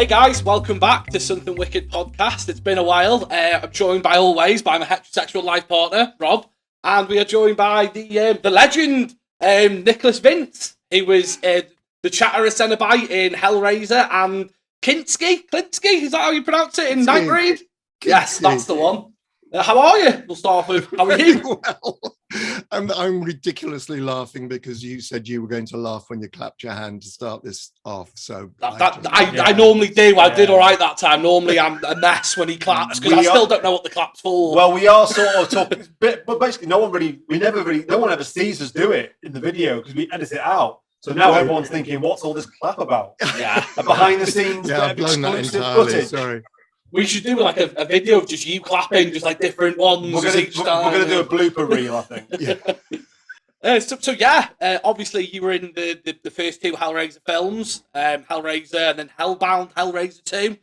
Hey guys, welcome back to Something Wicked podcast. It's been a while. I'm joined by my heterosexual life partner, Rob, and we are joined by the legend, Nicolas Vince. He was the Chatterer Cenobite in Hellraiser and Kinski, is that how you pronounce it, in Nightbreed? Yes, that's the one. How are you? We'll start off with, how are you? Well, I'm ridiculously laughing because you said you were going to laugh when you clapped your hand to start this off. So I normally do. I did all right that time. Normally I'm a mess when he claps because I still don't know what the clap's for. Well, we are sort of talking, but basically no one ever sees us do it in the video because we edit it out. So now everyone's thinking, what's all this clap about? Yeah, behind the scenes, yeah, I've blown that entirely. footage. Sorry. We should do like a video of just you clapping, just like different ones. We're going to do a blooper reel, I think. Yeah. Obviously you were in the first two Hellraiser films, Hellraiser and then Hellbound, Hellraiser 2.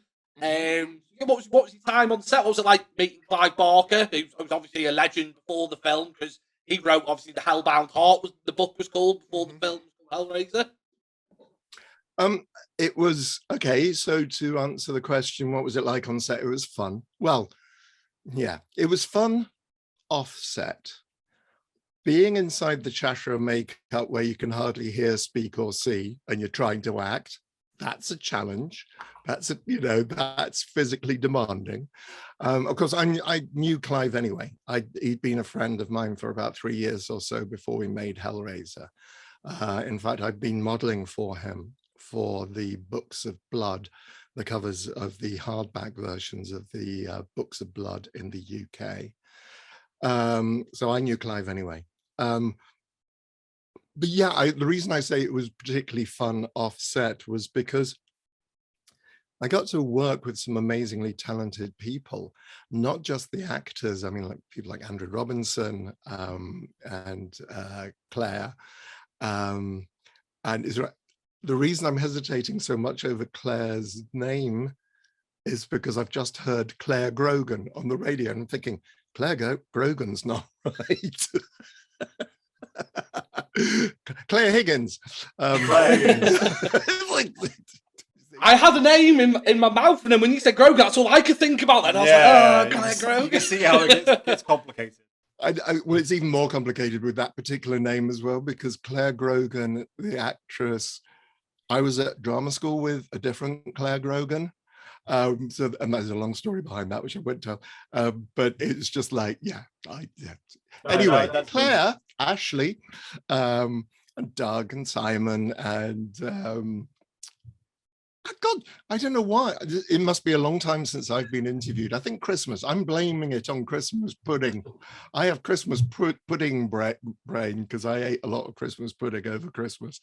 What was your time on set? What was it like meeting Clive Barker, who was obviously a legend before the film, because he wrote, obviously, the Hellbound Heart, the book was called, before the film was called Hellraiser? It was okay. So to answer the question, what was it like on set? It was fun. Well, yeah, it was fun off set. Being inside the Chatterer makeup where you can hardly hear, speak, or see, and you're trying to act, that's a challenge. That's physically demanding. Of course, I knew Clive anyway. He'd been a friend of mine for about 3 years or so before we made Hellraiser. In fact, I'd been modeling for him for the Books of Blood, the covers of the hardback versions of the Books of Blood in the UK. So I knew Clive anyway. But yeah, the reason I say it was particularly fun off set was because I got to work with some amazingly talented people, not just the actors. I mean, like people like Andrew Robinson and Claire. And the reason I'm hesitating so much over Claire's name is because I've just heard Claire Grogan on the radio, and I'm thinking, Claire Grogan's not right. Claire Higgins. I had a name in my mouth, and then when you said Grogan, that's all I could think about. Then I was like, Claire Grogan. You can see how it gets complicated. Well, it's even more complicated with that particular name as well, because Claire Grogan, the actress, I was at drama school with a different Claire Grogan. And there's a long story behind that, which I won't tell. But it's just like, Anyway, Claire, Ashley, and Doug and Simon and God, I don't know why. It must be a long time since I've been interviewed. I think Christmas. I'm blaming it on Christmas pudding. I have Christmas pudding brain because I ate a lot of Christmas pudding over Christmas.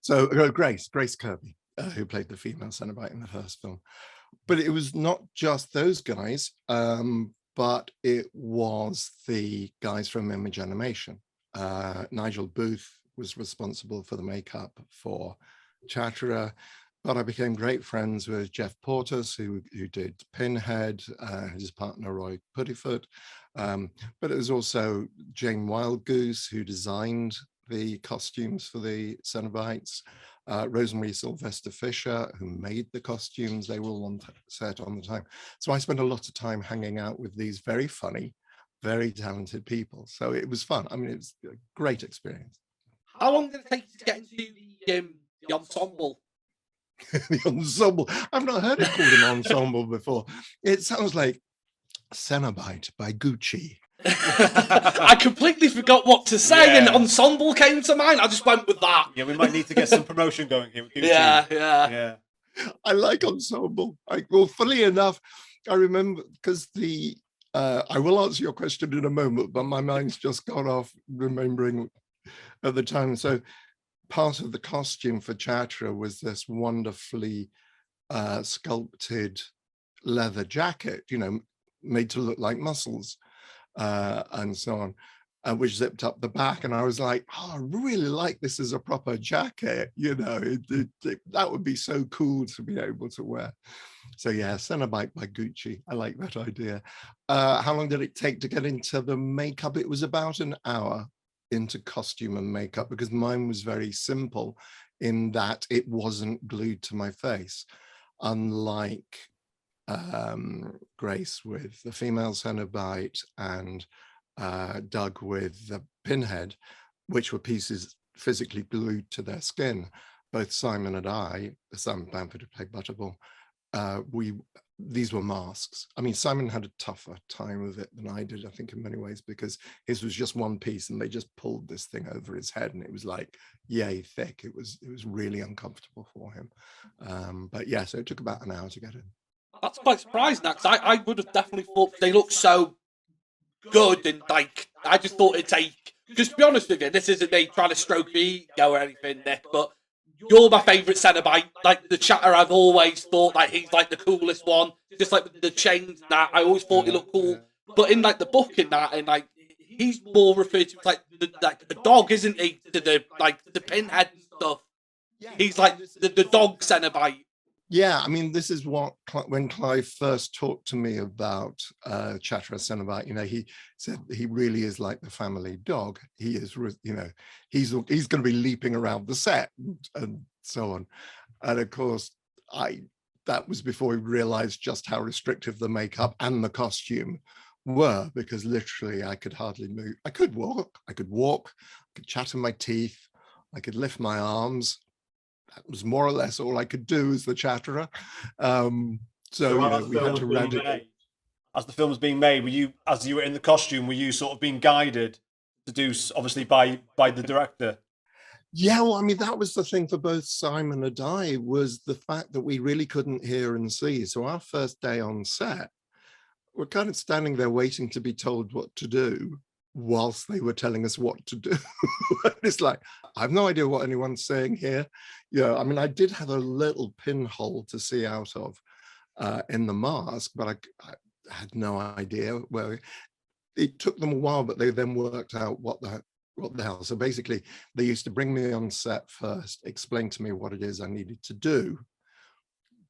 So Grace Kirby, who played the female Cenobite in the first film. But it was not just those guys, but it was the guys from Image Animation. Nigel Booth was responsible for the makeup for Chatterer, but I became great friends with Jeff Portas, who did Pinhead, his partner Roy Puddifoot, but it was also Jane Wildgoose who designed the costumes for the Cenobites, Rosemary Sylvester Fisher, who made the costumes. They were all on set on the time. So I spent a lot of time hanging out with these very funny, very talented people. So it was fun. I mean, it was a great experience. How long did it take you to get into the ensemble? The ensemble. I've not heard it called an ensemble before. It sounds like Cenobite by Gucci. I completely forgot what to say, and ensemble came to mind. I just went with that. Yeah, we might need to get some promotion going here with Gucci. Yeah. I like ensemble. Well, funnily enough, I remember because I will answer your question in a moment, but my mind's just gone off remembering at the time. So part of the costume for Chatterer was this wonderfully sculpted leather jacket, made to look like muscles and so on, which zipped up the back. And I was like, I really like this as a proper jacket, that would be so cool to be able to wear. So yeah, Cenobite by Gucci. I like that idea. How long did it take to get into the makeup? It was about an hour into costume and makeup because mine was very simple. in that it wasn't glued to my face, unlike Grace with the female Cenobite and Doug with the pinhead, which were pieces physically glued to their skin. Both Simon and I, Simon Bamford who played Butterball, these were masks. I mean, Simon had a tougher time of it than I did, I think, in many ways, because his was just one piece and they just pulled this thing over his head and it was like yay thick. It was really uncomfortable for him. But yeah, so it took about an hour to get in. That's quite surprising, because I would have definitely thought they look so good, and like I just thought it'd take. Because to be honest with you, this isn't me trying to stroke the ego or anything, Nick, but you're my favourite Cenobite. Like the Chatter, I've always thought like he's like the coolest one. Just like with the chains and that, I always thought he looked cool. But in like the book in that, and like he's more referred to as like a dog, isn't he? To the pinhead and stuff. He's like the dog Cenobite. Yeah, I mean, this is what, when Clive first talked to me about Chatterer Cenobite, he said he really is like the family dog. He is, he's going to be leaping around the set and so on. And of course, that was before we realized just how restrictive the makeup and the costume were, because literally I could hardly move. I could walk, I could chatter my teeth, I could lift my arms. That was more or less all I could do as the Chatterer. So we had to radically. As the film was being made, as you were in the costume, were you sort of being guided to do, obviously by the director? Yeah, well, I mean, that was the thing for both Simon and I, was the fact that we really couldn't hear and see. So our first day on set, we're kind of standing there waiting to be told what to do, whilst they were telling us what to do. It's like, I have no idea what anyone's saying here. I mean, I did have a little pinhole to see out of in the mask, but I had no idea where. It took them a while, but they then worked out what the hell. So basically, they used to bring me on set first, explain to me what it is I needed to do,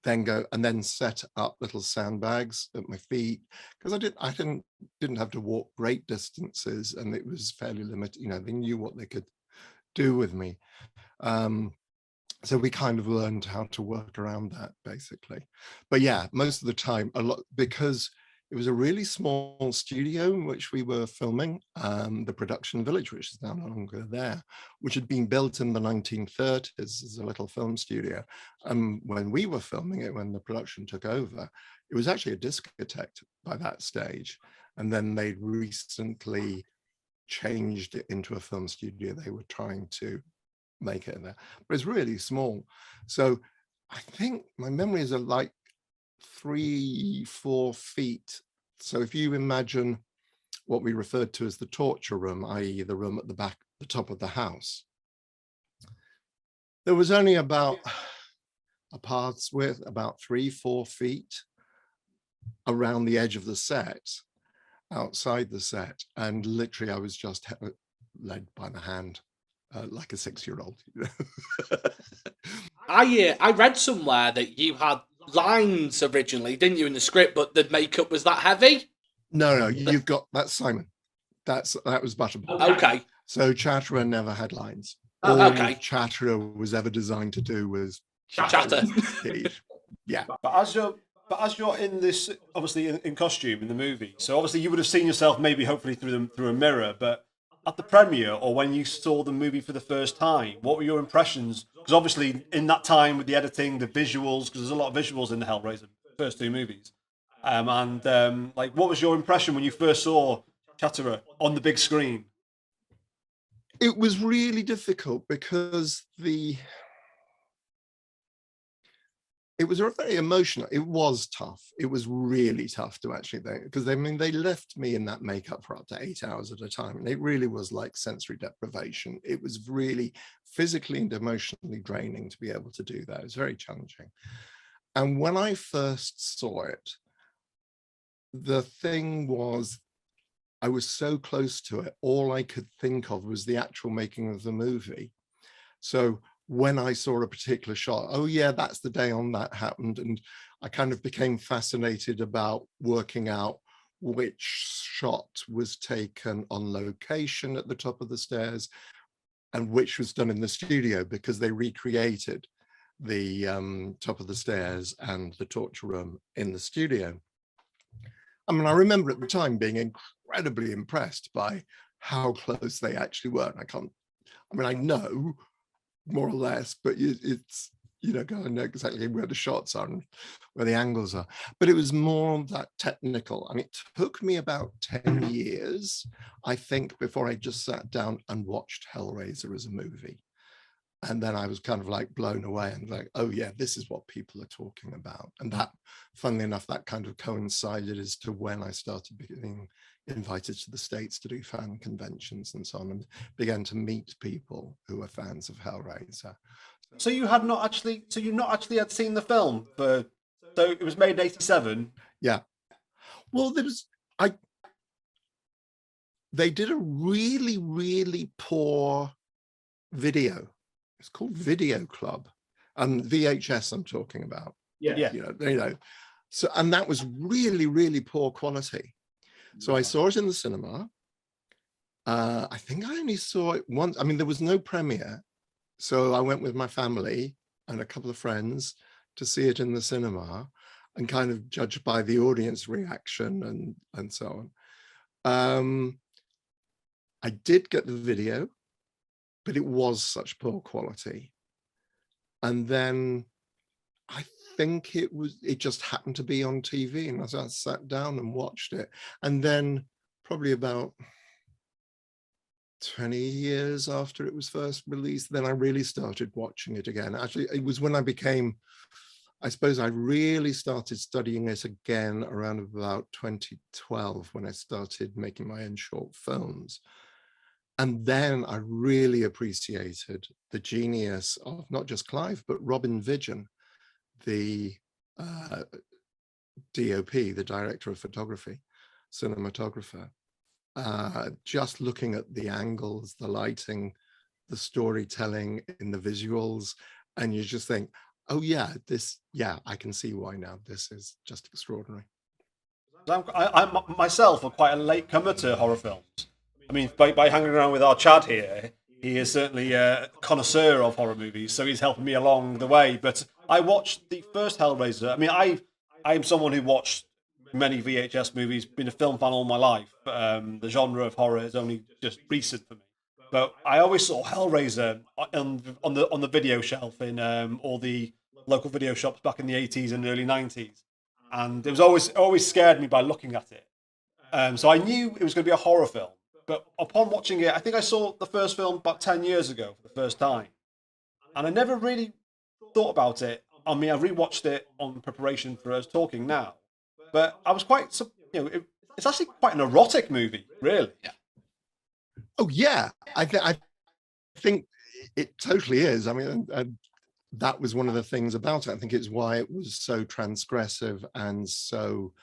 then go and then set up little sandbags at my feet, because I didn't have to walk great distances, and it was fairly limited. They knew what they could do with me. So we kind of learned how to work around that, basically. But yeah, most of the time, a lot, because it was a really small studio in which we were filming, the production village, which is now no longer there, which had been built in the 1930s as a little film studio. And when we were filming it, when the production took over, it was actually a discotheque by that stage. And then they'd recently changed it into a film studio. They were trying to make it in there, but it's really small. So I think my memories are like 3-4 feet. So if you imagine what we referred to as the torture room, i.e. the room at the back, the top of the house, there was only about a path's width, about 3-4 feet around the edge of the set, outside the set, and literally I was just led by the hand like a 6-year-old. I read somewhere that you had lines originally, didn't you, in the script, but the makeup was that heavy? No, you've got, that's Simon. That was Butterball. Okay. So Chatterer never had lines. Oh, All okay. Chatterer was ever designed to do was Chatter. Yeah. But as you're in this, obviously in costume in the movie, so obviously you would have seen yourself maybe hopefully through a mirror, but at the premiere or when you saw the movie for the first time, what were your impressions? Because obviously in that time with the editing, the visuals, because there's a lot of visuals in the Hellraiser first 2 movies, like what was your impression when you first saw Chatterer on the big screen? It was really difficult because it was very emotional. It was tough. It was really tough to actually, because they left me in that makeup for up to 8 hours at a time. And it really was like sensory deprivation. It was really physically and emotionally draining to be able to do that. It was very challenging. And when I first saw it, the thing was, I was so close to it. All I could think of was the actual making of the movie. So when I saw a particular shot, oh yeah, that's the day on that happened. And I kind of became fascinated about working out which shot was taken on location at the top of the stairs and which was done in the studio, because they recreated the top of the stairs and the torture room in the studio. I mean, I remember at the time being incredibly impressed by how close they actually were. And I know more or less, but it's, you know, I know exactly where the shots are and where the angles are. But it was more that technical. I mean, it took me about 10 years, I think, before I just sat down and watched Hellraiser as a movie. And then I was kind of like blown away and like, oh yeah, this is what people are talking about. And that, funnily enough, that kind of coincided as to when I started being invited to the States to do fan conventions and so on, and began to meet people who were fans of Hellraiser. So you not actually had seen the film so it was made in 87. Yeah. Well, they did a really, really poor video. It's called Video Club, VHS I'm talking about. Yeah. You know, so, and that was really, really poor quality. So I saw it in the cinema. I think I only saw it once. I mean, there was no premiere. So I went with my family and a couple of friends to see it in the cinema, and kind of judged by the audience reaction and so on. I did get the video, but it was such poor quality. And then I think it just happened to be on TV, and I sat down and watched it. And then probably about 20 years after it was first released, then I really started watching it again. Actually, it was when I suppose I really started studying it again around about 2012, when I started making my own short films. And then I really appreciated the genius of not just Clive, but Robin Vigeon, the DOP, the director of photography, cinematographer. Just looking at the angles, the lighting, the storytelling in the visuals, and you just think, oh yeah, I can see why now. This is just extraordinary. I myself am quite a late comer to horror films. I mean, by hanging around with our Chad here, he is certainly a connoisseur of horror movies, so he's helping me along the way. But I watched the first Hellraiser. I mean, I am someone who watched many VHS movies, been a film fan all my life. The genre of horror is only just recent for me. But I always saw Hellraiser on the video shelf in all the local video shops back in the 80s and early 90s. And it was always scared me by looking at it. So I knew it was going to be a horror film. But upon watching it, I think I saw the first film about 10 years ago for the first time. And I never really thought about it. I mean, I rewatched it on preparation for us talking now. But I was quite, it's actually quite an erotic movie, really. Yeah. Oh, yeah. I think it totally is. I mean, that was one of the things about it. I think it's why it was so transgressive and so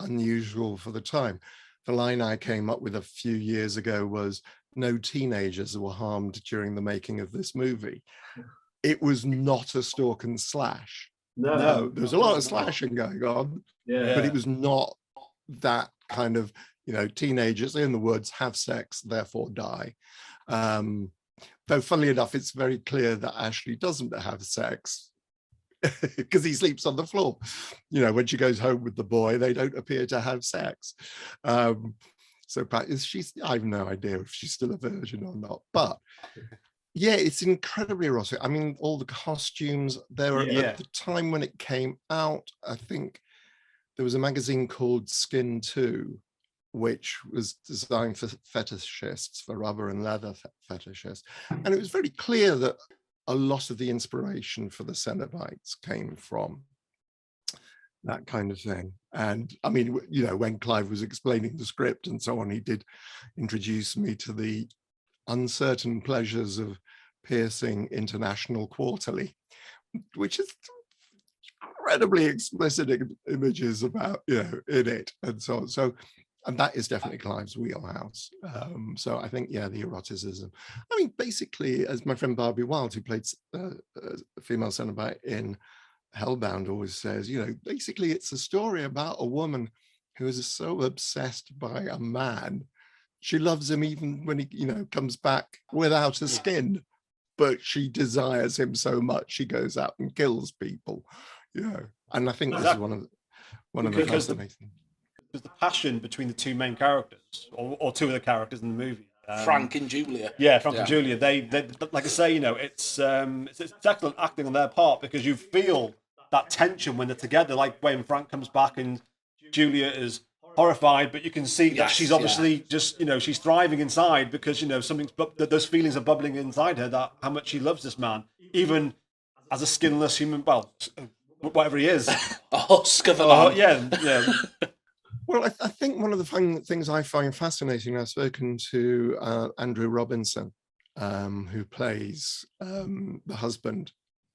unusual for the time. The line I came up with a few years ago was, no teenagers were harmed during the making of this movie. It was not a stalk and slash. No, there was a lot of slashing going on, but it was not that kind of, teenagers in the woods have sex, therefore die. Though funnily enough, it's very clear that Ashley doesn't have sex because he sleeps on the floor. When she goes home with the boy, they don't appear to have sex. So I have no idea if she's still a virgin or not, but yeah, it's incredibly erotic. I mean, all the costumes there were at the time when it came out. I think there was a magazine called Skin 2, which was designed for fetishists, for rubber and leather fetishists. And it was very clear that a lot of the inspiration for the Cenobites came from that kind of thing. And I mean, when Clive was explaining the script and so on, he did introduce me to the uncertain pleasures of piercing International Quarterly, which is incredibly explicit images about, in it and so on. So, and that is definitely Clive's wheelhouse. So I think, the eroticism. I mean, basically, as my friend Barbie Wilde, who played a female Cenobite in Hellbound, always says, basically it's a story about a woman who is so obsessed by a man she loves him even when he, comes back without a skin, but she desires him so much she goes out and kills people. And I think this is one of the fascinating. There's the passion between the two main characters, or two of the characters in the movie. Frank and Julia. Yeah, Frank and Julia. They like I say, it's excellent acting on their part, because you feel that tension when they're together. Like when Frank comes back and Julia is horrified, but you can see that she's obviously just, she's thriving inside, because those feelings are bubbling inside her, that how much she loves this man, even as a skinless human. Well, whatever he is. A husk of a man. Yeah. Well, I think one of the things I find fascinating, I've spoken to Andrew Robinson, who plays the husband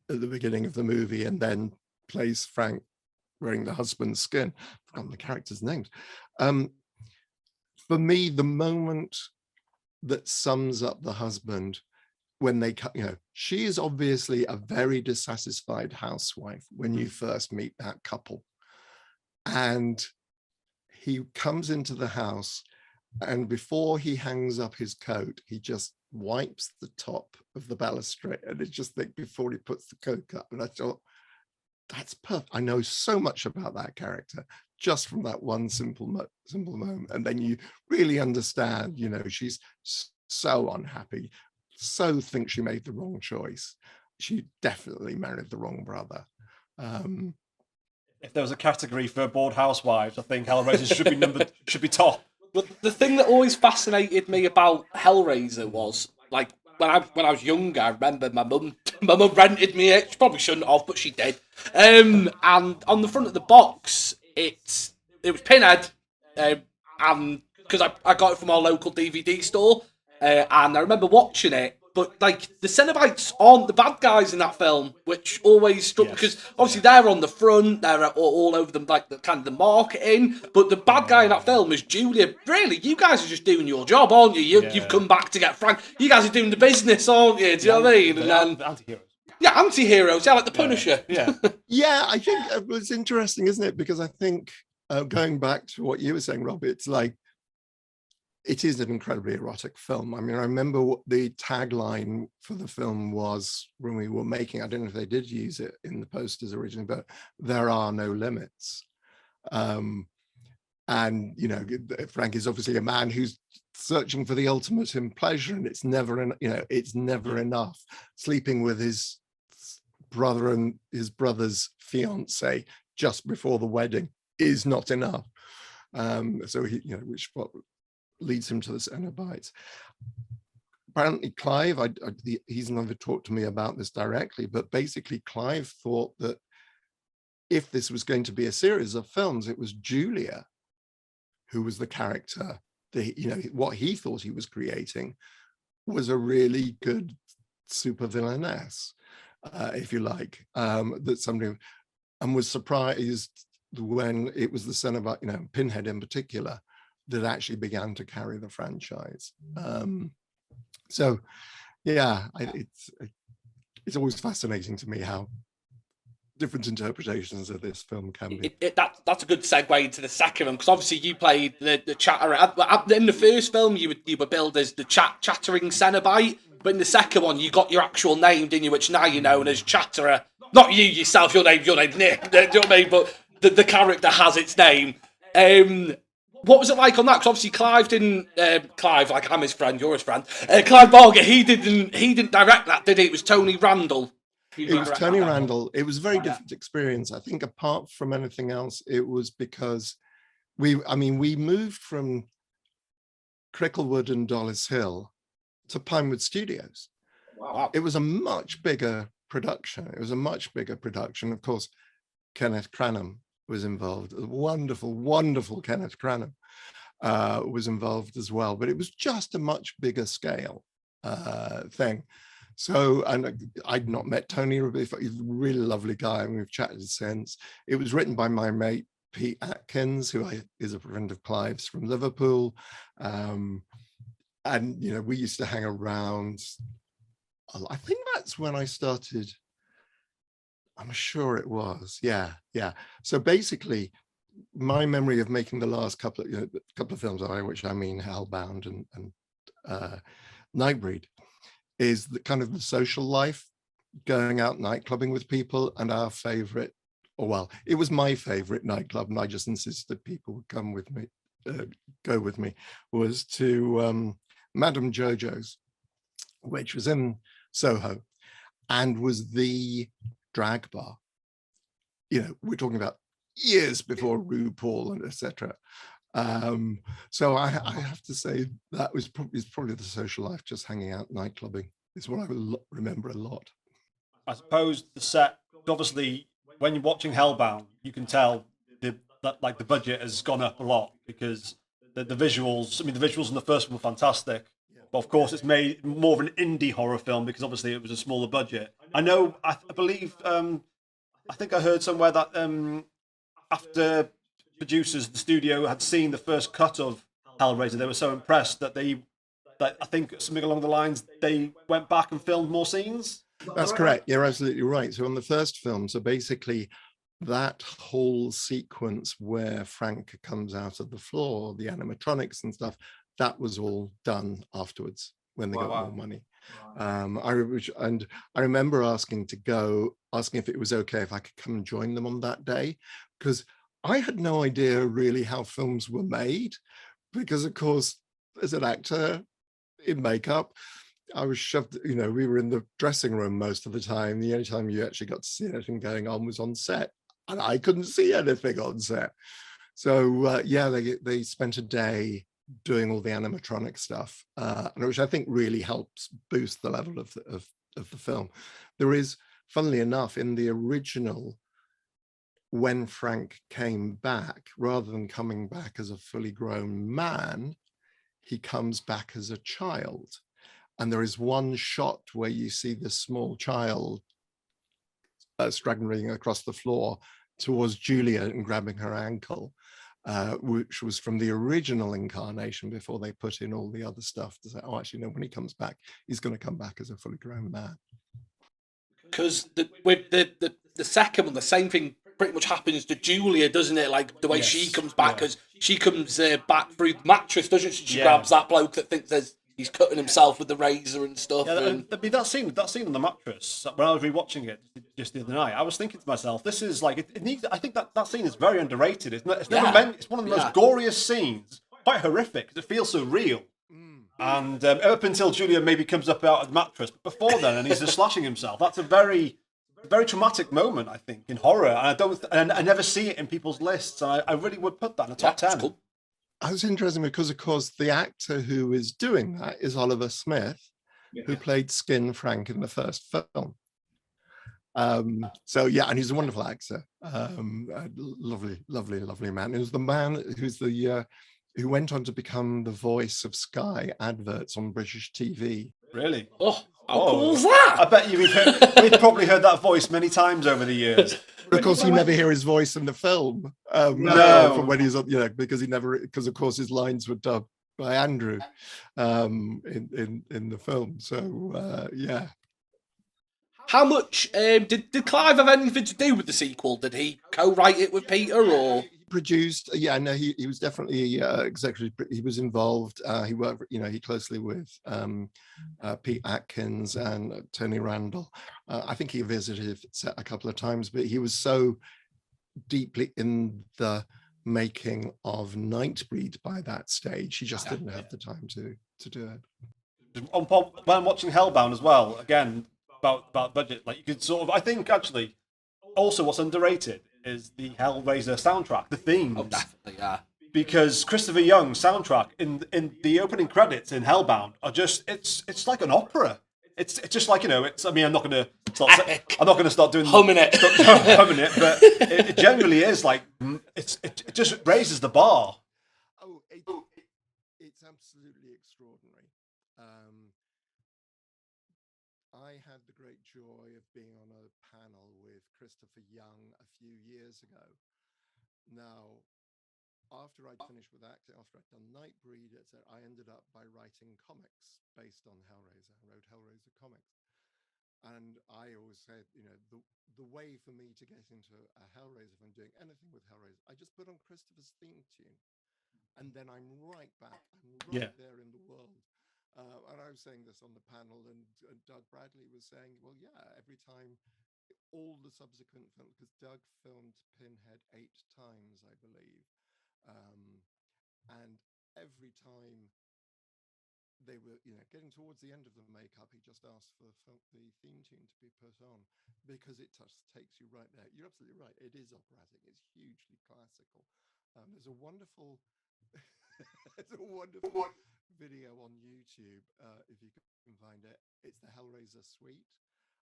at the beginning of the movie and then plays Frank wearing the husband's skin. I've forgotten the characters' names. For me, the moment that sums up the husband, when they, she is obviously a very dissatisfied housewife when you first meet that couple. And he comes into the house, and before he hangs up his coat, he just wipes the top of the balustrade, and it's just like before he puts the coat up. And I thought, that's perfect. I know so much about that character just from that one simple moment. And then you really understand, she's so unhappy, so thinks she made the wrong choice. She definitely married the wrong brother. If there was a category for bored housewives, I think Hellraiser should be top. But the thing that always fascinated me about Hellraiser was, like, when I was younger, I remember my mum rented me it. She probably shouldn't have, but she did. And on the front of the box, it was Pinhead, and because I got it from our local DVD store, and I remember watching it. But like the Cenobites aren't the bad guys in that film, which always struck because obviously they're on the front, they're all over them, like the kind of the marketing. But the bad guy in that film is Julia. Really, you guys are just doing your job, aren't you? You've come back to get Frank. You guys are doing the business, aren't you? Do you know what I mean? And then anti-heroes. Yeah, anti-heroes. Yeah, like the Punisher. Yeah. Yeah, I think it was interesting, isn't it? Because I think going back to what you were saying, Rob, it's like, it is an incredibly erotic film. I mean, I remember what the tagline for the film was when we were making, I don't know if they did use it in the posters originally, but there are no limits. And, Frank is obviously a man who's searching for the ultimate in pleasure, and it's never enough. Sleeping with his brother and his brother's fiance just before the wedding is not enough. So he, which leads him to the Cenobites. Apparently Clive, he's never talked to me about this directly, but basically Clive thought that if this was going to be a series of films, it was Julia who was the character. What he thought he was creating was a really good super villainess, if you like, that somebody, and was surprised when it was the Cenobite, Pinhead in particular, that actually began to carry the franchise. So yeah, it's always fascinating to me how different interpretations of this film can be. That's a good segue into the second one, because obviously you played the chatter. In the first film, you were billed as the chattering Cenobite, but in the second one, you got your actual name, didn't you? Which now you're known as Chatterer. Not you yourself. Your name's Nick. Do you know what I mean? But the character has its name. What was it like on that? Because obviously Clive didn't. Clive, like I'm his friend, you're his friend. Clive Barker, he didn't direct that, did he? It was Tony Randall. It was Tony Randall. It was a very different experience. I think apart from anything else, it was because we moved from Cricklewood and Dollis Hill to Pinewood Studios. Wow. It was a much bigger production. Of course, Kenneth Cranham was involved. A wonderful, wonderful Kenneth Cranham was involved as well. But it was just a much bigger scale thing. So, and I'd not met Tony before. He's a really lovely guy, and we've chatted since. It was written by my mate, Pete Atkins, who is a friend of Clive's from Liverpool. And, we used to hang around. I think that's when I started. I'm sure it was. Yeah. So basically, my memory of making the last couple of films, by which I mean Hellbound and Nightbreed, is the kind of the social life, going out nightclubbing with people. And our favorite, or well, it was my favorite nightclub, and I just insisted people would come with me, go with me, was to Madame Jojo's, which was in Soho and was the drag bar. We're talking about years before RuPaul and etc. So I have to say that was probably the social life, just hanging out nightclubbing is what I remember a lot. I suppose the set, obviously, when you're watching Hellbound, you can tell that the budget has gone up a lot, because the visuals. I mean, the visuals in the first one were fantastic, but of course, it's made more of an indie horror film because obviously it was a smaller budget. I know. I believe. I think I heard somewhere that after producers, the studio had seen the first cut of Hellraiser, they were so impressed that I think something along the lines, they went back and filmed more scenes. That's correct. You're absolutely right. So on the first film, so basically that whole sequence where Frank comes out of the floor, the animatronics and stuff, that was all done afterwards when they got more money. I remember asking if it was okay if I could come and join them on that day, because I had no idea really how films were made, because of course, as an actor in makeup, I was shoved, we were in the dressing room most of the time. The only time you actually got to see anything going on was on set, and I couldn't see anything on set. So they spent a day doing all the animatronic stuff, which I think really helps boost the level of the film. There is, funnily enough, in the original, when Frank came back, rather than coming back as a fully grown man, he comes back as a child. And there is one shot where you see this small child straggling across the floor towards Julia and grabbing her ankle, which was from the original incarnation before they put in all the other stuff to say, oh, actually, no, when he comes back, he's going to come back as a fully grown man. Because with the second one, the same thing pretty much happens to Julia, doesn't it? Like the way she comes back, because she comes back through the mattress, doesn't she? She grabs that bloke that thinks he's cutting himself with the razor and stuff. Yeah, I mean, that scene on the mattress, when I was rewatching it just the other night, I was thinking to myself, this is like, it needs. I think that scene is very underrated. It's never meant. It's one of the most goriest scenes, quite horrific, because it feels so real. And up until Julia maybe comes up out of the mattress, but before then, and he's just slashing himself. That's a very traumatic moment, I think, in horror. And I never see it in people's lists. And I really would put that in the top 10. Cool. That's interesting, because, of course, the actor who is doing that is Oliver Smith, who played Skin Frank in the first film. And he's a wonderful actor. Lovely man. He was the man who went on to become the voice of Sky adverts on British TV. Really? Oh, how cool is that? I bet we've probably heard that voice many times over the years. Of course, you never hear his voice in the film. No, from when he's on, because of course his lines were dubbed by Andrew in the film. So How much did Clive have anything to do with the sequel? Did he co-write it with Peter, or produced? He was definitely executive. He was involved. He worked, he closely with Pete Atkins and Tony Randall. I think he visited set a couple of times, but he was so deeply in the making of Nightbreed by that stage, he just didn't have the time to do it. When watching Hellbound as well, again about budget, like you could sort of, I think actually, also what's underrated is the Hellraiser soundtrack, the themes. Oh, definitely, yeah. Because Christopher Young's soundtrack in the opening credits in Hellbound are just it's like an opera. It's just like, it's. I mean, I'm not going to start doing humming it, but it generally is like it just raises the bar. Oh, it's absolutely extraordinary. I had the great joy of being on a panel with Christopher Young a few years ago. Now, after I'd finished with acting, after I'd done Nightbreed, etc., I ended up by writing comics based on Hellraiser. I wrote Hellraiser comics. And I I always said, the way for me to get into a Hellraiser, if I'm doing anything with Hellraiser, I just put on Christopher's theme tune, and then I'm right back. I'm right there in the world. And I was saying this on the panel, and Doug Bradley was saying, well, yeah, every time, all the subsequent films, because Doug filmed Pinhead 8 times, I believe, and every time they were, getting towards the end of the makeup, he just asked for the theme tune to be put on, because it just takes you right there. You're absolutely right. It is operatic. It's hugely classical. There's a wonderful, there's a wonderful video on YouTube, if you can find it. It's the Hellraiser Suite,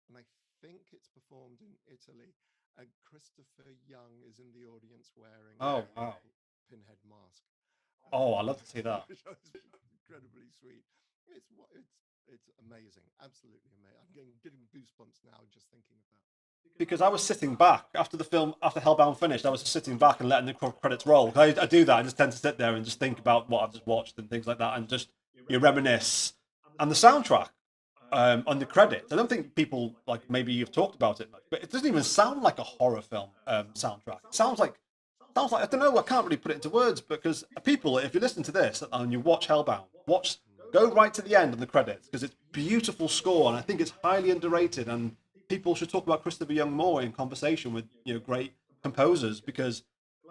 and I think it's performed in Italy. And Christopher Young is in the audience wearing a Pinhead mask. Oh, I love to see that. It's incredibly sweet. It's amazing, absolutely amazing. I'm getting goosebumps now just thinking of that. Because I was sitting back after Hellbound finished. I was just sitting back and letting the credits roll. I do that. I just tend to sit there and just think about what I've just watched and things like that, and just reminisce. And the soundtrack on the credits, I don't think people, like, maybe you've talked about it, but it doesn't even sound like a horror film soundtrack. It sounds like, I don't know, I can't really put it into words, because people, if you listen to this and you watch Hellbound, go right to the end of the credits, because it's beautiful score, and I think it's highly underrated, and people should talk about Christopher Young more in conversation with great composers, because,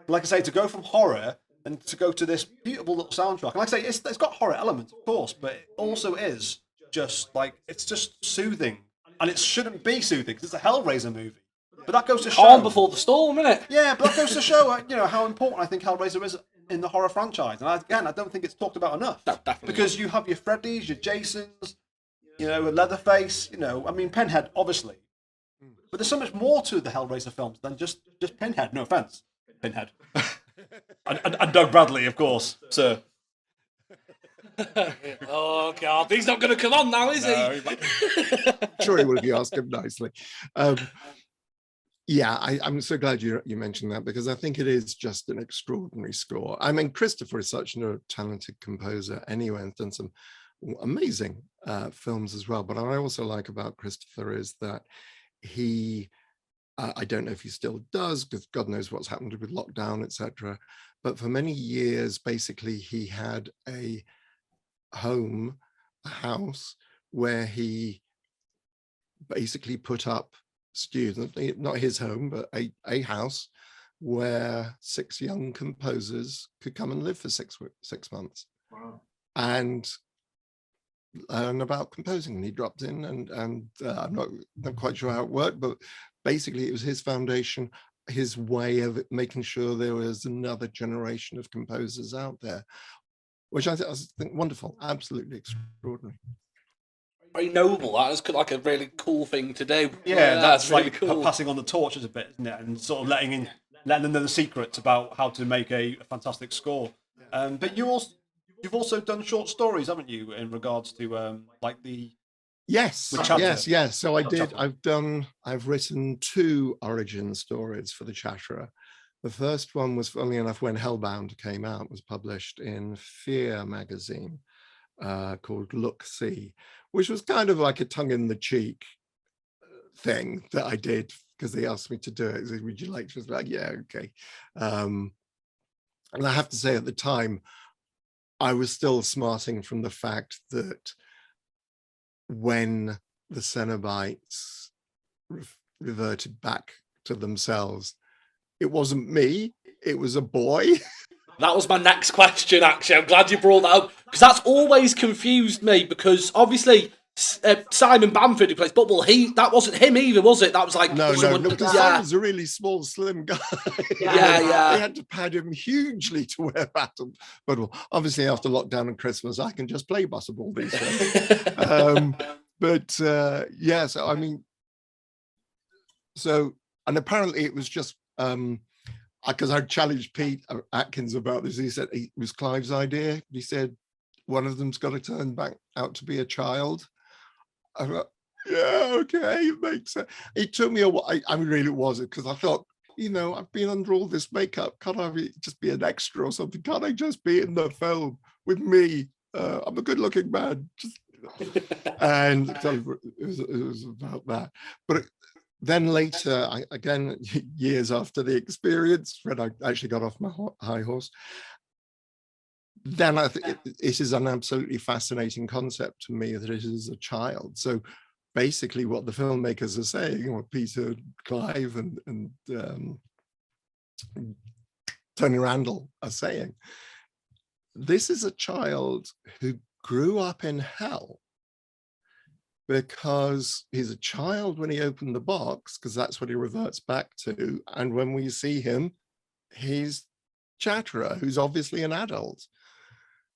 like I say, to go from horror and to go to this beautiful little soundtrack, and like I say, it's got horror elements, of course, but it also is just like, it's just soothing, and it shouldn't be soothing because it's a Hellraiser movie. But that goes to show. Calm before the storm, innit? Yeah, but that goes to show, how important I think Hellraiser is in the horror franchise. And I don't think it's talked about enough. No, definitely because you have your Freddys, your Jasons, Leatherface, Pinhead, obviously. But there's so much more to the Hellraiser films than just Pinhead. No offense, Pinhead. and Doug Bradley, of course, sir. Oh God, he's not going to come on now, is he? Sure, he will if you ask him nicely. Yeah, I'm so glad you mentioned that, because I think it is just an extraordinary score. I mean, Christopher is such a talented composer anyway, and done some amazing films as well. But what I also like about Christopher is that he, I don't know if he still does, because God knows what's happened with lockdown, etc. But for many years, basically, he had a house where he basically put up students, not his home, but a house where 6 young composers could come and live for 6 months. Wow. And learn about composing. And he dropped in, and I'm not quite sure how it worked, but basically it was his foundation, his way of making sure there was another generation of composers out there, which I think wonderful, absolutely extraordinary. Very noble. That is like a really cool thing to do. Yeah, that's really like cool. Passing on the torches a bit, isn't it? And sort of letting them know the secrets about how to make a fantastic score. But you've also done short stories, haven't you, in regards to like the Yes. So I did. Chapter. I've written 2 origin stories for the Chatterer. The first one was, funnily enough, when Hellbound came out, was published in Fear magazine, called Look See, which was kind of like a tongue-in-the-cheek thing that I did because they asked me to do it. They said, would you like to? I was like, yeah, okay. And I have to say, at the time, I was still smarting from the fact that when the Cenobites reverted back to themselves, it wasn't me, it was a boy. That was my next question, actually. I'm glad you brought that up, because that's always confused me, because obviously Simon Bamford, who plays Bubble, that wasn't him either, was it? That was like no, because Simon's a really small, slim guy. Yeah. They had to pad him hugely to wear Battle. But obviously, after lockdown and Christmas, I can just play Butterball these days. Yeah, so I mean, and apparently it was just because I challenged Pete Atkins about this. He said it was Clive's idea. He said one of them's got to turn back out to be a child. I thought, yeah, okay, it makes sense. It took me a while. I really wasn't, because I thought, I've been under all this makeup. Can't I just be an extra or something? Can't I just be in the film with me? I'm a good-looking man. Just And so it was about that. But then later, again, years after the experience, when I actually got off my high horse, then I think it is an absolutely fascinating concept to me that it is a child. So basically what the filmmakers are saying, what Peter Clive and Tony Randall are saying, this is a child who grew up in hell because he's a child when he opened the box, because that's what he reverts back to. And when we see him, he's Chatterer, who's obviously an adult.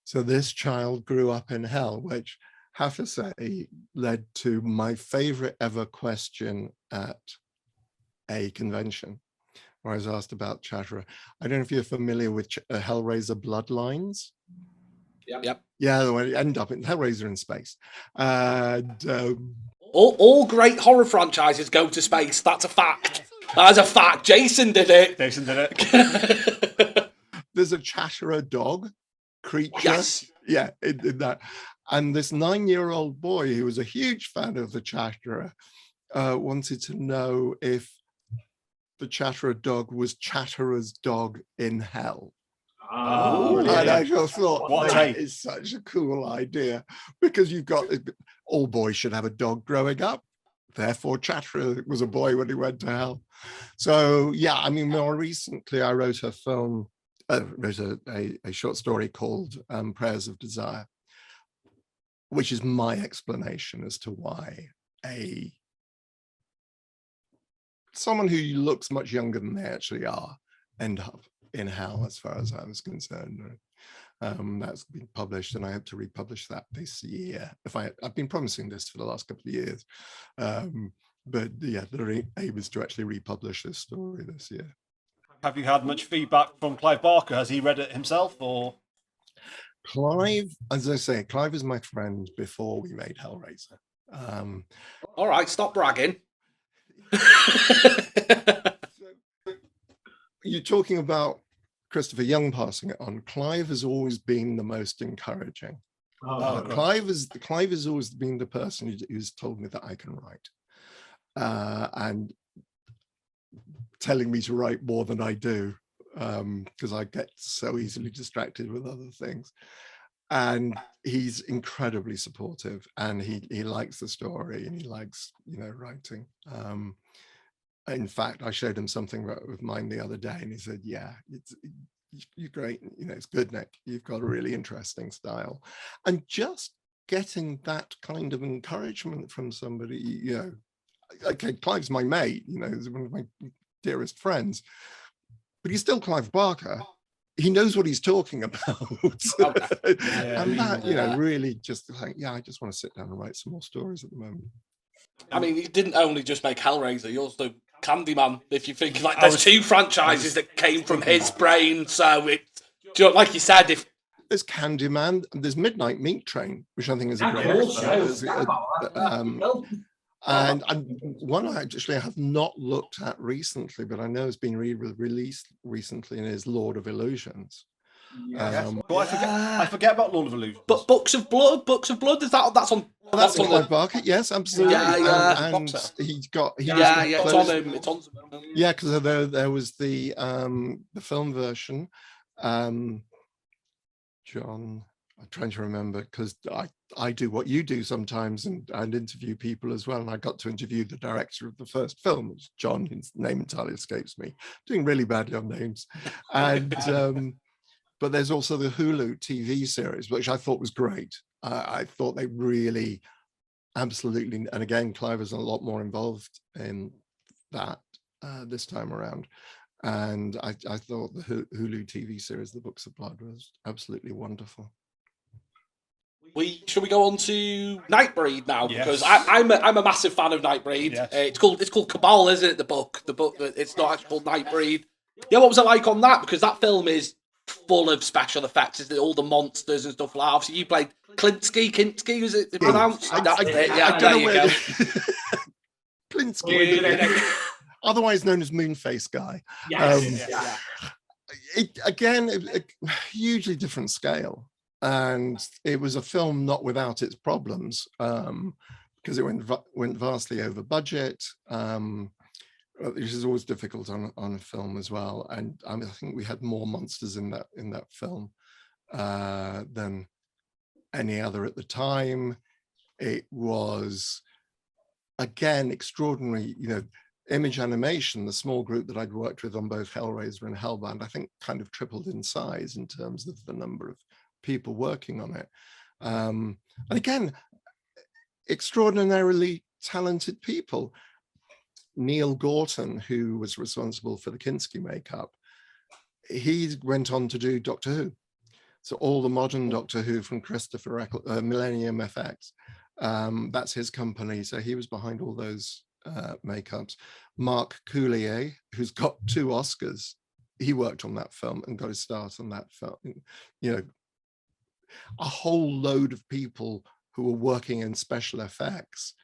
So this child grew up in hell, which I have to say led to my favorite ever question at a convention where I was asked about Chatterer. I don't know if you're familiar with Hellraiser Bloodlines. Yep. Yeah, they end up in Hellraiser in space. And all great horror franchises go to space. That's a fact. That's a fact. Jason did it. There's a Chatterer dog creature. Yes. Yeah, in that. And this 9-year-old boy who was a huge fan of the Chatterer wanted to know if the Chatterer dog was Chatterer's dog in hell. Oh, and I just thought that is such a cool idea, because you've got all boys should have a dog growing up. Therefore, Chatterer was a boy when he went to hell. So yeah, I mean, more recently, I wrote a film, wrote a short story called Prayers of Desire, which is my explanation as to why someone who looks much younger than they actually are end up in hell, as far as I was concerned. That's been published, and I hope to republish that this year. I've been promising this for the last couple of years, but yeah, the aim is to actually republish this story this year. Have you had much feedback from Clive Barker? Has he read it himself, or? Clive, as I say, Clive was my friend before we made Hellraiser. All right, stop bragging. You're talking about Christopher Young passing it on. Clive has always been the most encouraging. Clive has always been the person who's told me that I can write, and telling me to write more than I do, because I get so easily distracted with other things. And he's incredibly supportive, and he likes the story, and he likes, writing. In fact, I showed him something with mine the other day, and he said, "Yeah, you're great. It's good, Nick. You've got a really interesting style." And just getting that kind of encouragement from somebody, okay, Clive's my mate, he's one of my dearest friends, but he's still Clive Barker. He knows what he's talking about. And that, really just like, I just want to sit down and write some more stories at the moment. I mean, he didn't only just make Hellraiser, he also Candyman, if you think, like, there's two franchises that came from his brain, so it's, like you said, if... There's Candyman, there's Midnight Meat Train, which I think is a great show. And one I actually have not looked at recently, but I know has been released recently, and is Lord of Illusions. I forget about Lord of Illusions. But Books of Blood, that's on... That's on Clive Barker, yes, absolutely. And it's on him. Yeah, because there was the film version. John, I'm trying to remember, because I do what you do sometimes, and interview people as well. And I got to interview the director of the first film, which John, his name entirely escapes me. Doing really badly on names. And but there's also the Hulu TV series, which I thought was great. I thought they really, absolutely, and again, Clive is a lot more involved in that this time around. And I thought the Hulu TV series, The Books of Blood, was absolutely wonderful. Should we go on to Nightbreed now? Yes. Because I'm a massive fan of Nightbreed. Yes. It's called Cabal, isn't it? The book, it's not actually called Nightbreed. Yeah, what was it like on that? Because that film is full of special effects, isn't it? All the monsters and stuff like that. Obviously, you played Klinsky, was it pronounced? I don't know where Klinsky, otherwise known as Moonface Guy. Yes. Again, a hugely different scale. And it was a film not without its problems, because it went vastly over budget, which is always difficult on a film as well. And I think we had more monsters in that film than any other at the time. It was, again, extraordinary, Image Animation, the small group that I'd worked with on both Hellraiser and Hellbound, I think kind of tripled in size in terms of the number of people working on it. And again, extraordinarily talented people. Neil Gorton, who was responsible for the Kinski makeup, he went on to do Doctor Who. So all the modern Doctor Who from Christopher Eccleston, Millennium FX, that's his company. So he was behind all those makeups. Marc Coulier, who's got 2 Oscars, he worked on that film and got his start on that film. A whole load of people who were working in special effects,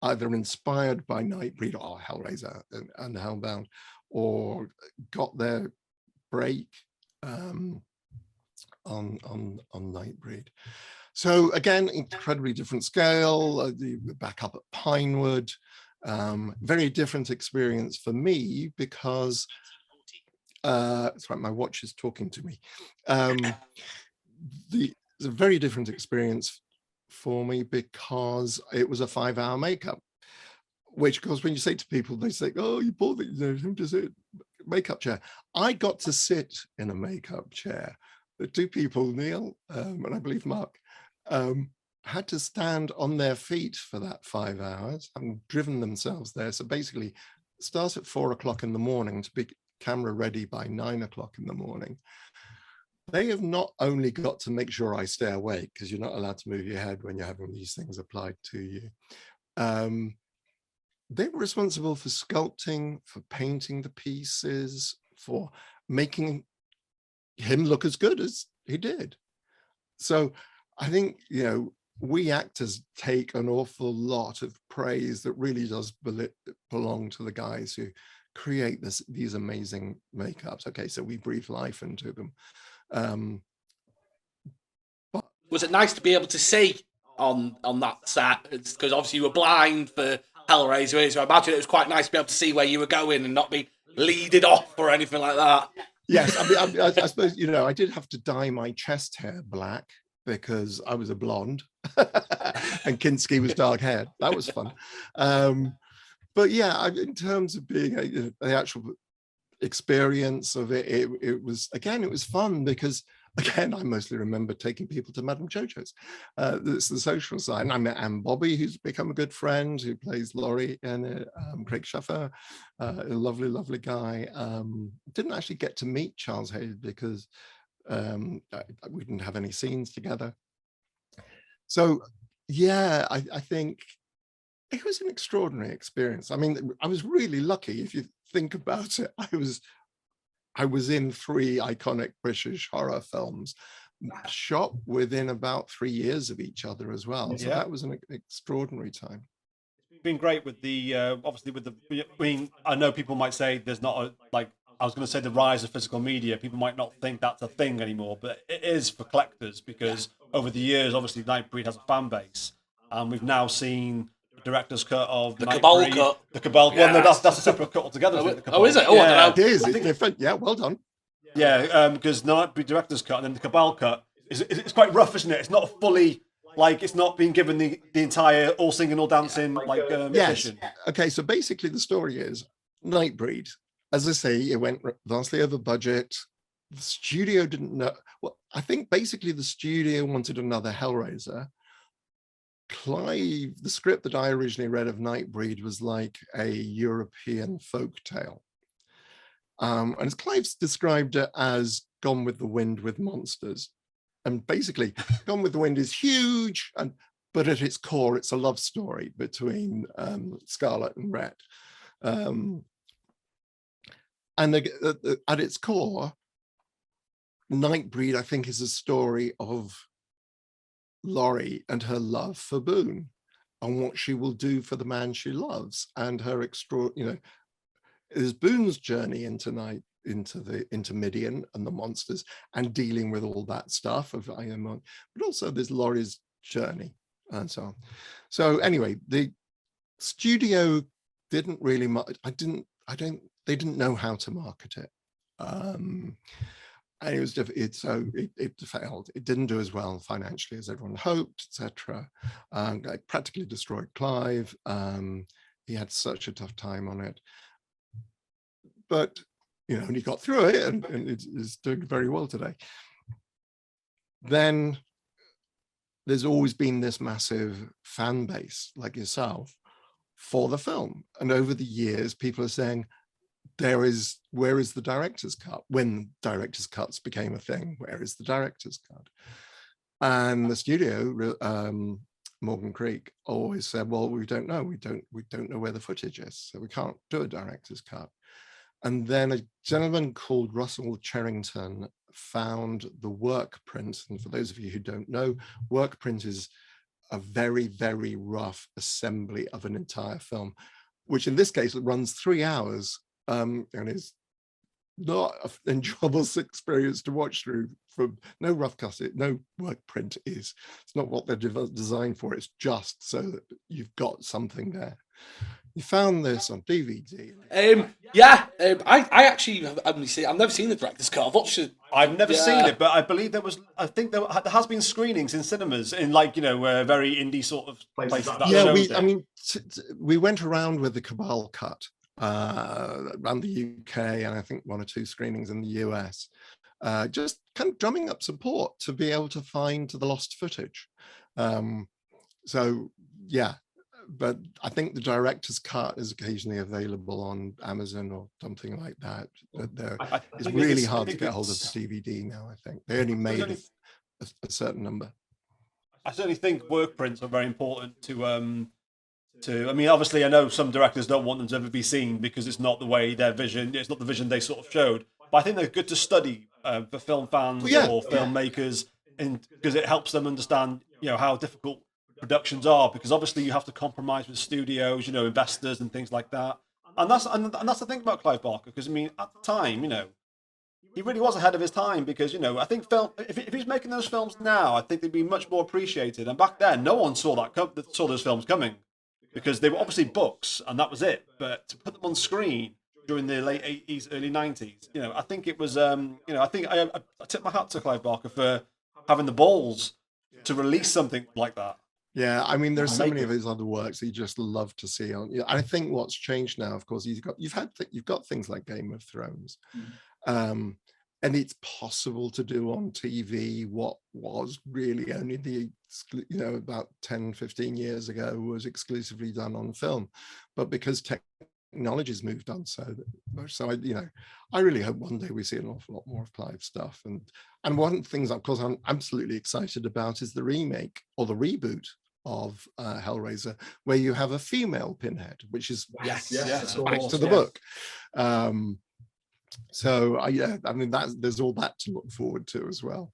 either inspired by Nightbreed or Hellraiser and Hellbound, or got their break on Nightbreed. So again, incredibly different scale, back up at Pinewood, very different experience for me because, sorry, my watch is talking to me. It's a very different experience for me because it was a 5-hour makeup, which, of course, when you say to people, they say, oh, you bought the makeup chair. I got to sit in a makeup chair. The 2 people, Neil and I believe Mark, had to stand on their feet for that 5 hours, having driven themselves there. So basically, start at 4 o'clock in the morning to be camera ready by 9 o'clock in the morning. They have not only got to make sure I stay awake, because you're not allowed to move your head when you're having these things applied to you. They were responsible for sculpting, for painting the pieces, for making him look as good as he did. So I think, we actors take an awful lot of praise that really does belong to the guys who create these amazing makeups. Okay, so we breathe life into them. But was it nice to be able to see on that set? Because obviously you were blind for Hellraiser, so I imagine it was quite nice to be able to see where you were going and not be leaded off or anything like that. Yes, I suppose, I did have to dye my chest hair black because I was a blonde and Kinski was dark haired. That was fun. But yeah, in terms of being the actual experience of it, it was fun because, again, I mostly remember taking people to Madame Jojo's. It's the social side. And I met Anne Bobby, who's become a good friend, who plays Laurie, and Craig Schaffer, a lovely, lovely guy. Didn't actually get to meet Charles Hayes because we didn't have any scenes together. So yeah, I think it was an extraordinary experience. I mean, I was really lucky. If you think about it, I was in 3 iconic British horror films, shot within about 3 years of each other as well. So that was an extraordinary time. It's been great with the obviously with the. I mean, I know people might say there's not a, like, I was going to say the rise of physical media. People might not think that's a thing anymore, but it is for collectors because over the years, obviously, Nightbreed has a fan base, and we've now seen the director's cut of the Cabal cut. The Cabal. Yeah. Well, no, that's a separate cut altogether. Oh, is it? Oh, yeah. I don't know. It is. It's different. Yeah, well done. Yeah, because Nightbreed director's cut and then the Cabal cut it's quite rough, isn't it? It's not fully. Like, it's not being given the entire all singing, all dancing, edition. Okay, so basically the story is Nightbreed. As I say, it went vastly over budget. The studio didn't know. Well, I think basically the studio wanted another Hellraiser. Clive, the script that I originally read of Nightbreed was like a European folk tale. And as Clive's described it as Gone with the Wind with monsters. And basically, Gone with the Wind is huge, but at its core, it's a love story between Scarlet and Rhett. And at its core, Nightbreed, I think, is a story of Laurie and her love for Boone and what she will do for the man she loves, and her is Boone's journey into the Intermidian and the monsters and dealing with all that stuff of but also there's Laurie's journey and so on. So anyway, the studio didn't really they didn't know how to market it. And it was it failed. It didn't do as well financially as everyone hoped, etc. It practically destroyed Clive. He had such a tough time on it, but and he got through it, and it's doing very well today. Then there's always been this massive fan base, like yourself, for the film, and over the years, people are saying, where is the director's cut? When director's cuts became a thing, where is the director's cut? And the studio, Morgan Creek, always said, well, we don't know. We don't know where the footage is, so we can't do a director's cut. And then a gentleman called Russell Cherrington found the work print. And for those of you who don't know, work print is a very, very rough assembly of an entire film, which in this case runs 3 hours. And is not an enjoyable experience to watch through. From no rough cut, no work print is. It's not what they're designed for. It's just so that you've got something there. You found this on DVD. I actually have only seen. I've never seen the director's cut. I've watched it. I've never seen it, but I believe I think there has been screenings in cinemas in very indie sort of places. We went around with the Cabal cut. Around the UK, and I think 1 or 2 screenings in the US, just kind of drumming up support to be able to find the lost footage. So yeah, but I think the director's cut is occasionally available on Amazon or something like that. But it's really hard to get hold of the DVD now. I think they only made a certain number. I certainly think work prints are very important to. Obviously, I know some directors don't want them to ever be seen because it's not the way their vision. It's not the vision they sort of showed. But I think they're good to study for film fans or filmmakers, because it helps them understand, how difficult productions are. Because obviously, you have to compromise with studios, investors and things like that. And that's the thing about Clive Barker. Because at the time, he really was ahead of his time. Because I think if he's making those films now, I think they'd be much more appreciated. And back then, no one saw those films coming. Because they were obviously books, and that was it. But to put them on screen during the late 80s, early 90s, I think it was, I think I tip my hat to Clive Barker for having the balls to release something like that. Yeah, there's so many of his other works that you just love to see on. I think what's changed now, of course, you've got things like Game of Thrones. And it's possible to do on TV what was really only about 10, 15 years ago was exclusively done on film. But because technology's moved on so I really hope one day we see an awful lot more of Clive's stuff. And one of the things, of course, I'm absolutely excited about is the remake or the reboot of Hellraiser, where you have a female Pinhead, which is back to the book. So there's all that to look forward to as well.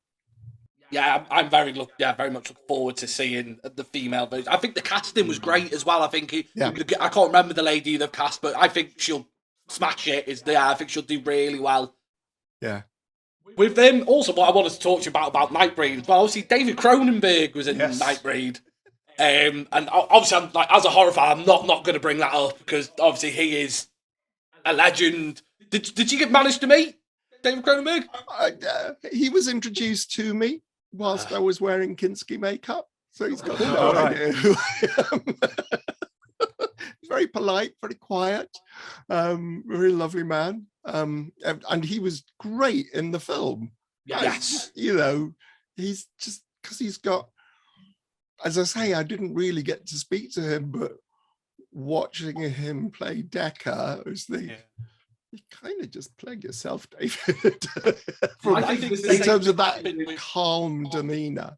Yeah, I'm very much looking forward to seeing the female version. I think the casting was great as well. I think I can't remember the lady they've cast, but I think she'll smash it. I think she'll do really well. Yeah. With them, also what I wanted to talk to you about Nightbreed as well. Obviously, David Cronenberg was in Nightbreed. And obviously, I'm as a horror fan, I'm not going to bring that up because obviously he is a legend. Did you manage to meet David Cronenberg? He was introduced to me whilst I was wearing Kinski makeup, so he's got no idea who I am. He's very polite, very quiet, very lovely man, and he was great in the film. Yes, he's just because he's got. As I say, I didn't really get to speak to him, but watching him play Decker was you kind of just played yourself, David, in terms of that calm demeanor,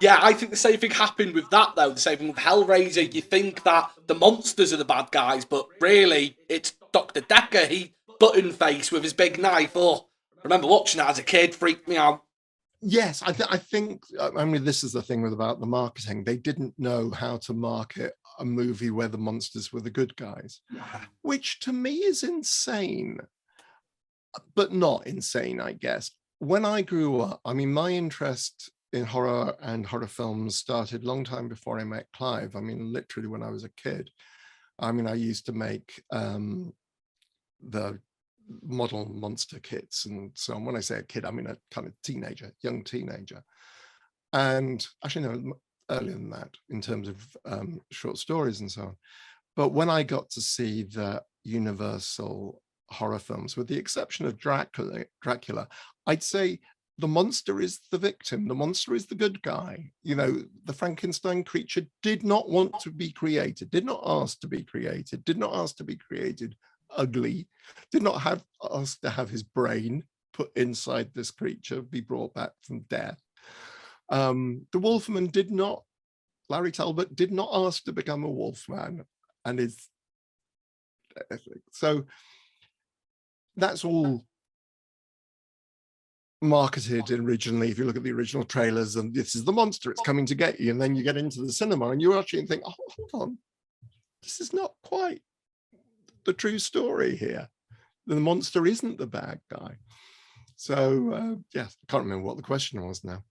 Yeah, I think the same thing happened with that, though. The same thing with Hellraiser. You think that the monsters are the bad guys, but really, it's Dr. Decker. He button face with his big knife. Oh, I remember watching that as a kid, freaked me out. Yes, I think, this is the thing about the marketing. They didn't know how to market a movie where the monsters were the good guys, which to me is insane. but not insane, I guess. When I grew up, I mean, my interest in horror and horror films started a long time before I met Clive. I mean, literally when I was a kid. I mean, I used to make the model monster kits and so on. When I say a kid, I mean a kind of teenager, young teenager. And actually, no, earlier than that in terms of short stories and so on. But when I got to see the Universal horror films, with the exception of Dracula, I'd say the monster is the victim. The monster is the good guy. You know, the Frankenstein creature did not want to be created, did not ask to be created, did not ask to be created ugly, did not have asked to have his brain put inside this creature, be brought back from death. The Wolfman did not, Larry Talbot did not ask to become a Wolfman, and is so that's all marketed originally. If you look at the original trailers, and this is the monster, it's coming to get you, and then you get into the cinema and you actually think, oh, hold on, this is not quite the true story here. The monster isn't the bad guy. So yes, I can't remember what the question was now.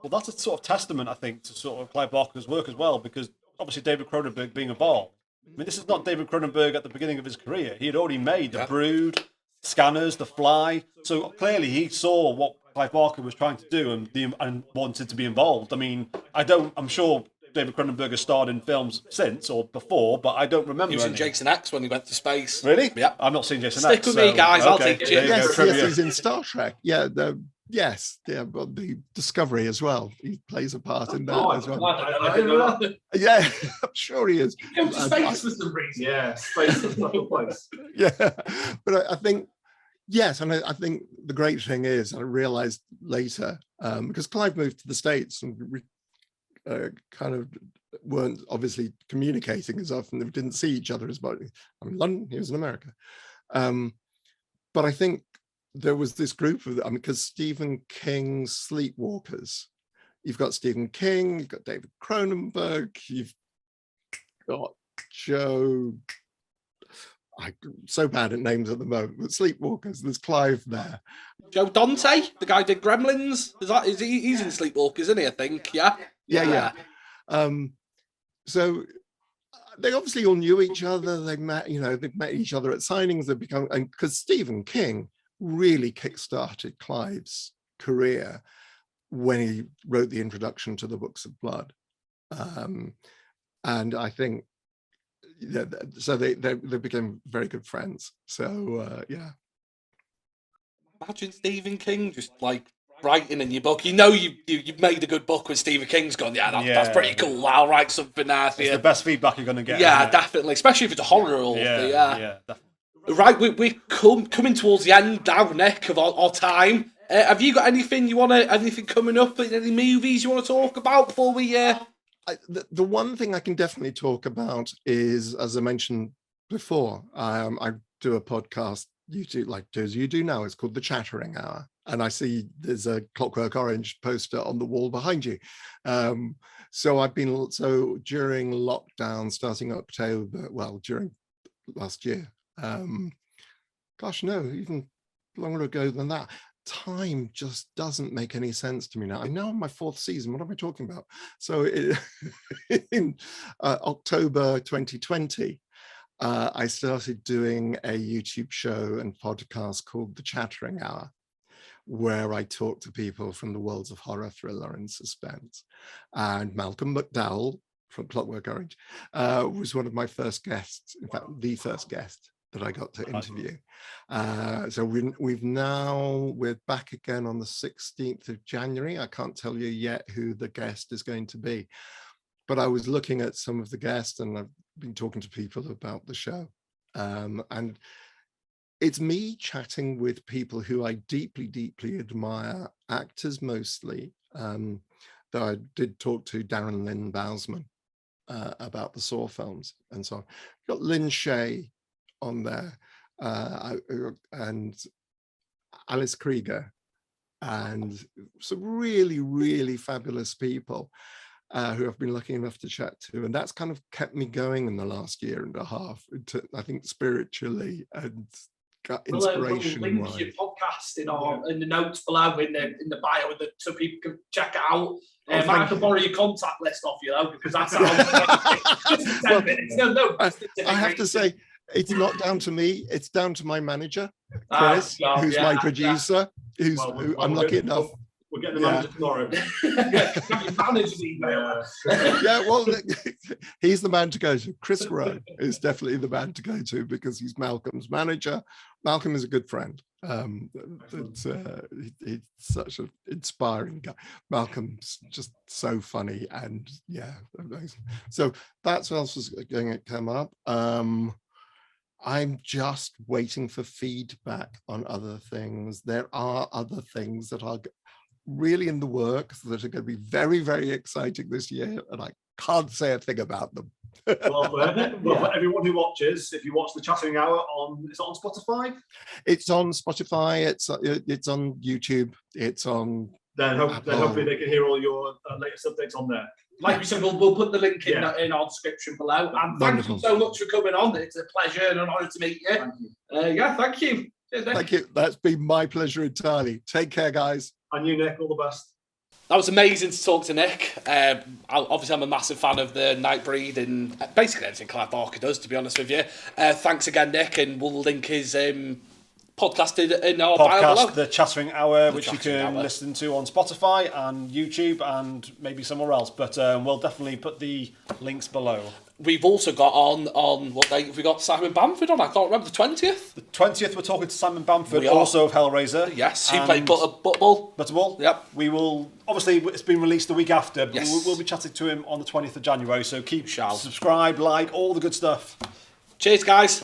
Well, that's a sort of testament, I think, to sort of Clive Barker's work as well, because obviously David Cronenberg being involved. I mean, this is not David Cronenberg at the beginning of his career. He had already made The Brood, Scanners, The Fly. So clearly he saw what Clive Barker was trying to do and wanted to be involved. I mean, I'm sure David Cronenberg has starred in films since or before, but I don't remember. He was in Jason X when he went to space. Really? Yeah. I've not seen Jason Stick X. with me, guys. I'll teach you. Yes, he's in Star Trek. Yeah, but the Discovery as well. He plays a part in that as well. I didn't know that. Yeah, I'm sure he is. He went to space for some reason. Yeah, space is not a place. Yeah, but I think, yes, and I think the great thing is, I realized later, because Clive moved to the States and kind of weren't obviously communicating as often, they didn't see each other as much. I mean, London, he was in America. But I think there was this group of, I mean, because Stephen King's Sleepwalkers, you've got Stephen King, you've got David Cronenberg, you've got Joe, I'm so bad at names at the moment, but Sleepwalkers, there's Clive there. Joe Dante, the guy who did Gremlins, he's in Sleepwalkers, isn't he, I think, yeah? Yeah. So they obviously all knew each other. They've met each other at signings. They've become, and because Stephen King really kickstarted Clive's career when he wrote the introduction to the Books of Blood, and I think so they became very good friends. So yeah. Imagine Stephen King just like writing in your book. You know you've made a good book when Stephen King's gone, that's pretty cool. I'll write something there for you. It's the best feedback you're going to get. Yeah, definitely. Especially if it's a horror or yeah, definitely. Right, we're coming towards the end now, Nick, of our time. Have you got anything anything coming up? Any movies you want to talk about before we? The one thing I can definitely talk about is, as I mentioned before, I do a podcast. You do as you do now. It's called The Chattering Hour, and I see there's a Clockwork Orange poster on the wall behind you. So during lockdown, starting October, during last year. Even longer ago than that. Time just doesn't make any sense to me now. I'm now on my 4th season. What am I talking about? So in October 2020, I started doing a YouTube show and podcast called The Chattering Hour, where I talk to people from the worlds of horror, thriller, and suspense. And Malcolm McDowell from Clockwork Orange was one of my first guests, in fact, the first guest that I got to interview. So we're back again on the 16th of January. I can't tell you yet who the guest is going to be, but I was looking at some of the guests and I've been talking to people about the show. And it's me chatting with people who I deeply, deeply admire, actors mostly. Though I did talk to Darren Lynn Bousman about the Saw films and so on. Got Lynn Shay on there, and Alice Krieger, and some really, really fabulous people who I've been lucky enough to chat to. And that's kind of kept me going in the last year and a half, I think spiritually and We'll inspiration link wise. your podcast in the notes below in the bio so people can check it out. I can borrow your contact list off you though, because that's just 10 minutes. No. I have to say, it's not down to me. It's down to my manager, Chris, who's my producer. I'm lucky enough. We're getting the manager tomorrow. Got your manager's email. Well, he's the man to go to. Chris Rowe is definitely the man to go to because he's Malcolm's manager. Malcolm is a good friend. He's such an inspiring guy. Malcolm's just so funny and amazing. So that's what else was going to come up. I'm just waiting for feedback on other things. There are other things that are really in the works that are going to be very, very exciting this year, and I can't say a thing about them. Well, for everyone who watches, if you watch the Chattering Hour is it on Spotify? It's on Spotify. It's on YouTube. It's on. Then hopefully they can hear all your latest updates on there. Like we said, we'll put the link in our description below. And thank you so much for coming on. It's a pleasure and an honour to meet you. Thank you. Thank you. Cheers, Nick. Thank you. That's been my pleasure entirely. Take care, guys. And you, Nick, all the best. That was amazing to talk to Nick. Obviously, I'm a massive fan of the Nightbreed and basically everything Clive Barker does, to be honest with you. Thanks again, Nick, and we'll link his podcast in our bio below. The Chattering Hour, which you can listen to on Spotify and YouTube and maybe somewhere else. But we'll definitely put the links below. We've also got on what date have we got Simon Bamford on? I can't remember, the 20th? The 20th, we're talking to Simon Bamford, also of Hellraiser. Yes, he played Butterball. Butterball. Yep. We will, obviously, it's been released the week after, but Yes. we'll be chatting to him on the 20th of January, so keep subscribe, like, all the good stuff. Cheers, guys.